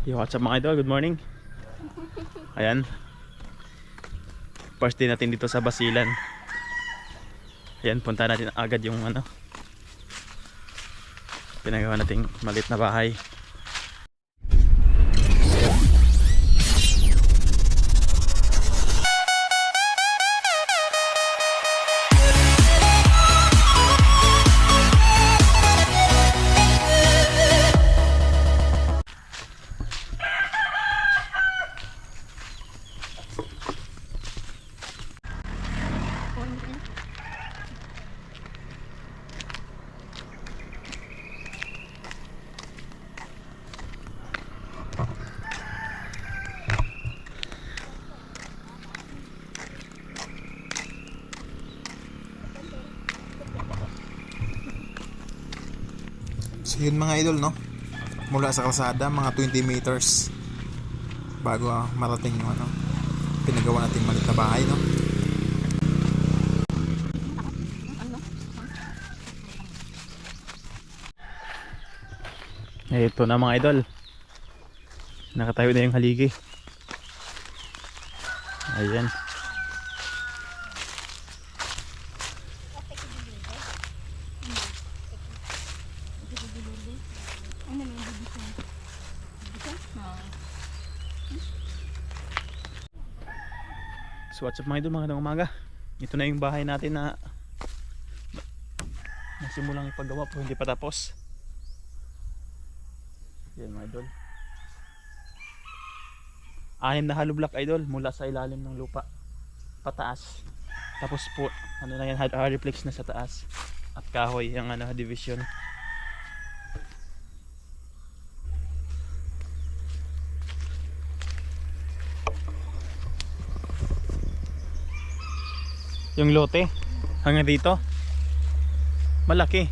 Yo, what's up mga idol? Good morning. Ayan. First day natin dito sa Basilan. Ayan, punta natin agad yung pinagawa nating maliit na bahay. So yun mga idol, no? Mula sa kalsada, mga 20 meters bago marating yung pinagawa nating maliit na bahay, no? Ito na mga idol. Nakatayo na yung haligi. Ayan. So what's up mga idol, magandang umaga. Ito na yung bahay natin na nasimulang ipagawa pero hindi pa tapos. Yan mga idol. 6 na hollow block idol mula sa ilalim ng lupa pataas. Tapos po na yan, reflex na sa taas. At kahoy yung division. Yung lote hanggang dito malaki,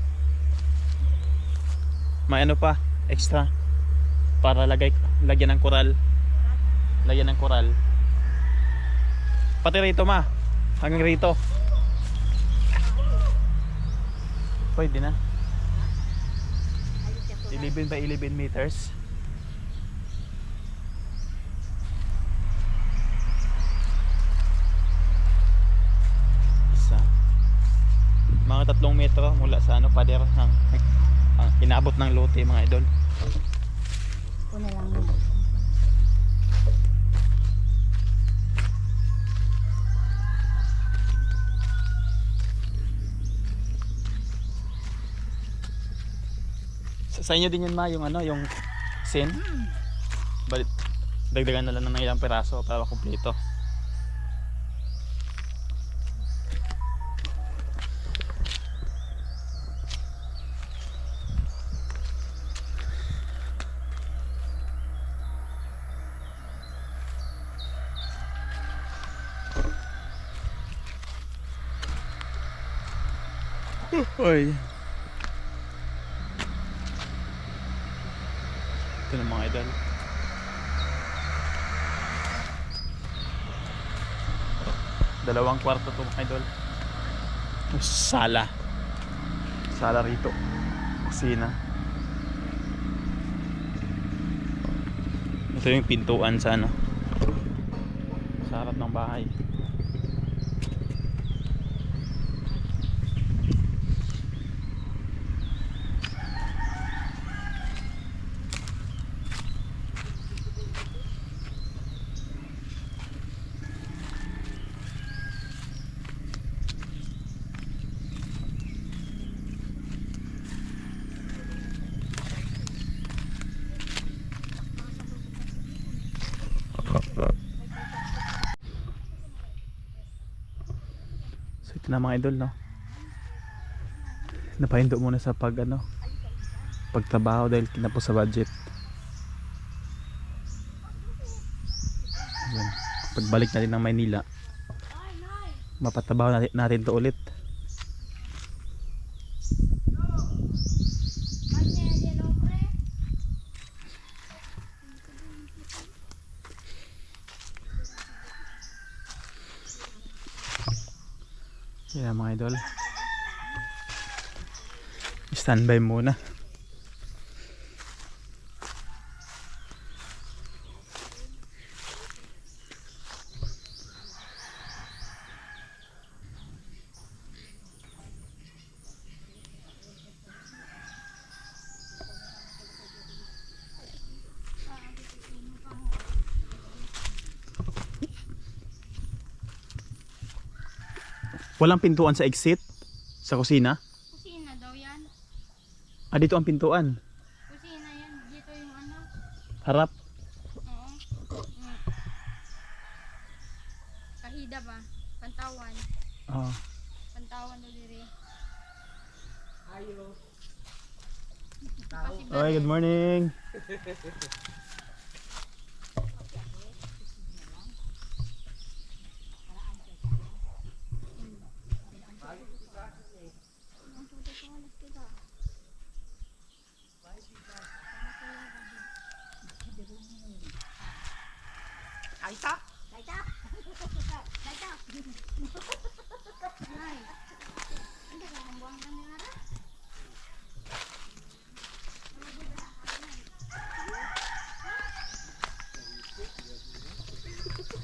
may pa extra para lagyan ng koral pati rito hanggang rito pwede na 11 by 11 meters. Mga 3 metro mula sa pader ang inaabot ng lote mga idol. Una lang yun. Sa inyo din yan yung yung sin. Balit dagdagan na lang ng ilang piraso para kumpleto. Oy. Ito na mga idol. Dalawang kwarto to mga idol. Sala rito. Kusina. Ito yung pintuan sa sa harap ng bahay. So ito na mga idol, no? Napahindo muna sa pagtrabaho dahil kinapos sa budget. Ayan. Pagbalik natin ng Maynila, mapatrabaho natin to ulit. Yan mga idol, standby muna. Walang pintuan sa exit? Sa kusina? Kusina daw yan. Ah, dito ang pintuan. Kusina yan. Dito yung ano. Harap. Oo. Kahida ba? Pantawan. Oh. Pantawan daw diri. Okay, good morning.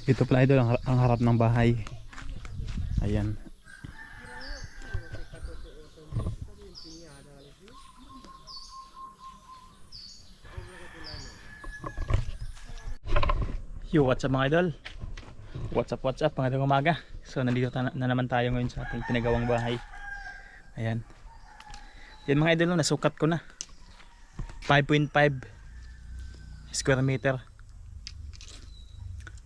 Ito pala idol ang harap ng bahay. Ayan. Yo, what's up mga idol? What's up mga umaga. So nandito na naman tayo ngayon sa ating pinagawang bahay. Ayan. Yan mga idol, nasukat ko na. 5.5 square meter.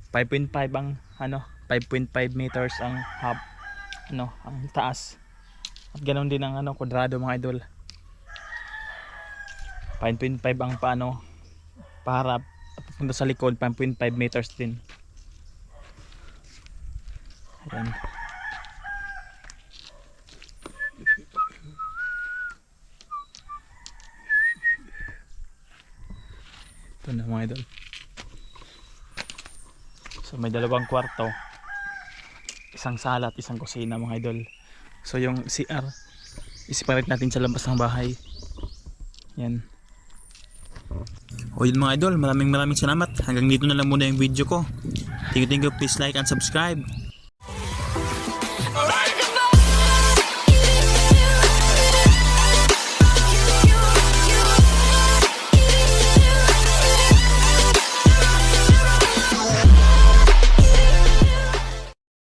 5.5 ang 5.5 meters ang ang taas. At ganoon din ang kwadrado mga idol. 5.5 ang paharap at papunta sa likod 5.5 meters din. Ayan. Ito na mga idol. So may dalawang kwarto, isang sala at isang kusina mga idol. So yung CR i-separate natin sa labas ng bahay. Yan. O yun mga idol, maraming salamat. Hanggang dito na lang muna yung video ko. Thank you, please like and subscribe.